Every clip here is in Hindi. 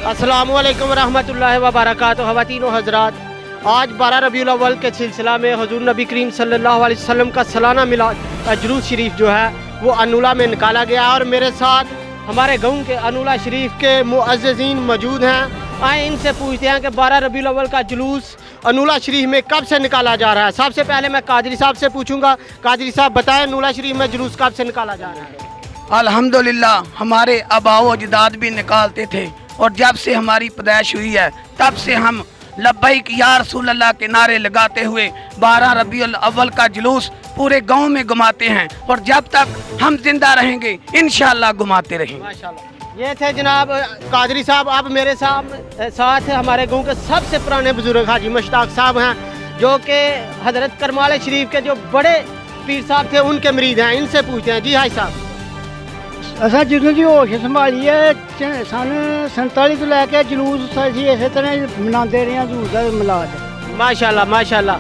अस्सलामु अलैकुम रहमतुल्लाहि व बरकातुहू ख़वातीन व हज़रात, आज 12 रबीउल अव्वल के सिलसिला में हुज़ूर नबी करीम सल्लल्लाहु अलैहि वसल्लम का सालाना मिलाद जुलूस शरीफ जो है वो अनूला में निकाला गया और मेरे साथ हमारे गाँव के अनूला शरीफ के मुअज़्ज़िज़ीन मौजूद हैं। आए इनसे पूछते हैं कि 12 रबीउल अव्वल का जुलूस अनूला शरीफ में कब से निकाला जा रहा है। सबसे पहले मैं कादरी साहब से पूछूंगा। कादरी साहब बताएं, अनूला शरीफ में जुलूस कब से निकाला जा रहा है? अल्हम्दुलिल्लाह हमारे आबाओ अजदाद भी निकालते थे और जब से हमारी पैदाइश हुई है तब से हम लब्बैक या रसूल अल्लाह के नारे लगाते हुए 12 रबीउल अव्वल का जुलूस पूरे गांव में घुमाते हैं और जब तक हम जिंदा रहेंगे इंशाअल्लाह घुमाते रहेंगे। माशाल्लाह। ये थे जनाब कादरी साहब। अब मेरे साथ हमारे गांव के सबसे पुराने बुजुर्ग हाजी मुश्ताक साहब हैं, जो कि हज़रत करमाल शरीफ के जो बड़े पीर साहब थे उनके मरीद हैं। इनसे पूछते हैं। जी हाजी साहब। असा जिन्हों की होश संभाली है सन 47 तो लैके जुलूस असी इस तरह मनाते रहे हैं जुलूस का मिलाद। माशाल्लाह माशाल्लाह।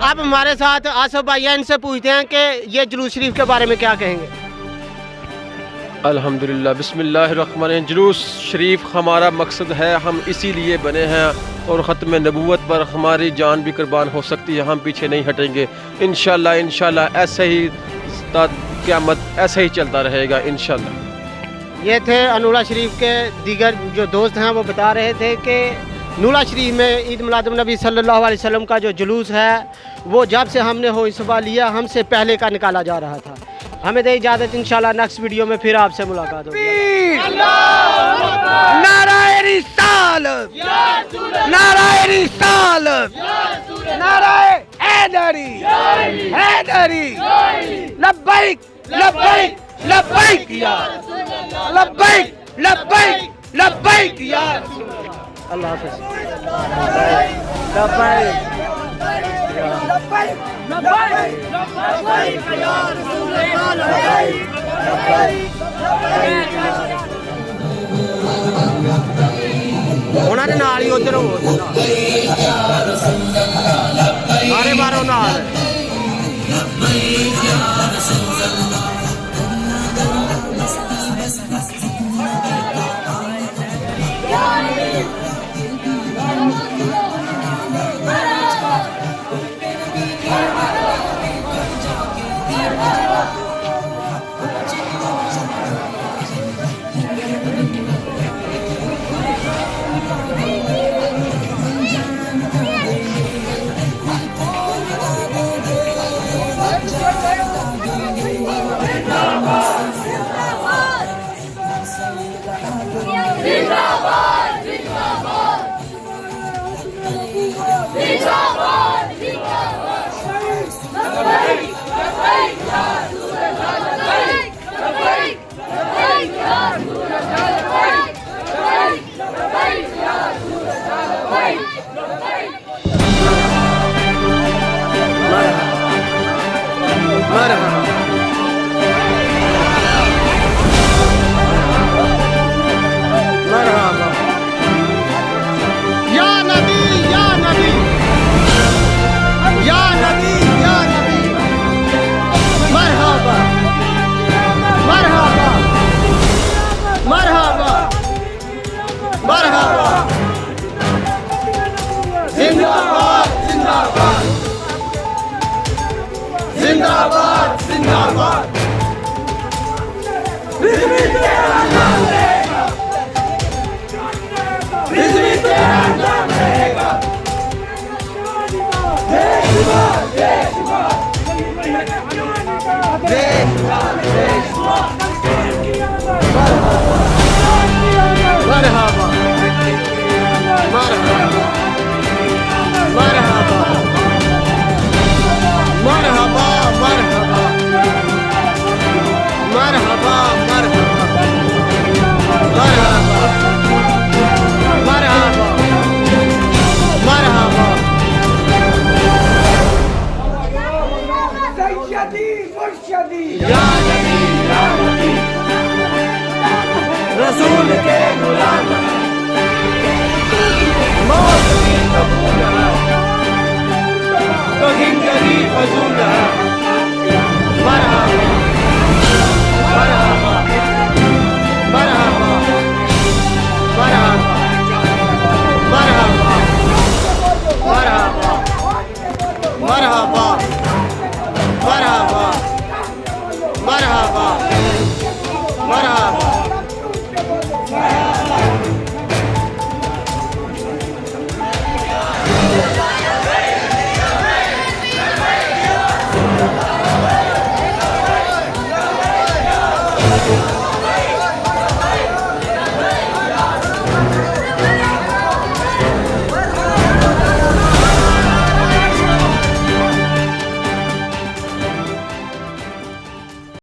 अब हमारे साथ आसफ भाई हैं, इनसे पूछते हैं कि ये जुलूस शरीफ के बारे में क्या कहेंगे। अल्हम्दुलिल्लाह बिस्मिल्लाहिर्रहमानिर्रहीम। जुलूस शरीफ हमारा मकसद है, हम इसीलिए बने हैं और ख़त्म नबूवत पर हमारी जान भी कुर्बान हो सकती है, हम पीछे नहीं हटेंगे इंशाल्लाह। इंशाल्लाह ऐसे ही क़यामत ऐसे ही चलता रहेगा इंशाल्लाह। ये थे अनूला शरीफ के दीगर जो दोस्त हैं, वो बता रहे थे कि नूला शरीफ में ईद मिलादुन नबी सल्लल्लाहु अलैहि वसल्लम का जो जुलूस है वो जब से हमने होइसबा लिया हमसे पहले का निकाला जा रहा था। हमें दे इजाज़त, इंशाल्लाह नेक्स्ट वीडियो में फिर आपसे मुलाकात होगी। नाराए रिसालत, नाराए रिसालत, नाराए हैदरी, हैदरी, लब्बैक लब्बैक लब्बैक या लब्बैक लब्बैक लब्बैक या अल्लाह हाफ़िज़। ਉਹਨਾਂ ਦੇ ਨਾਲ ਹੀ ਉਧਰ ਹੋ ਸਾਰੇ ਮਾਰੋ ਨਾਲ। जिंदाबाद जिंदाबाद जिंदाबाद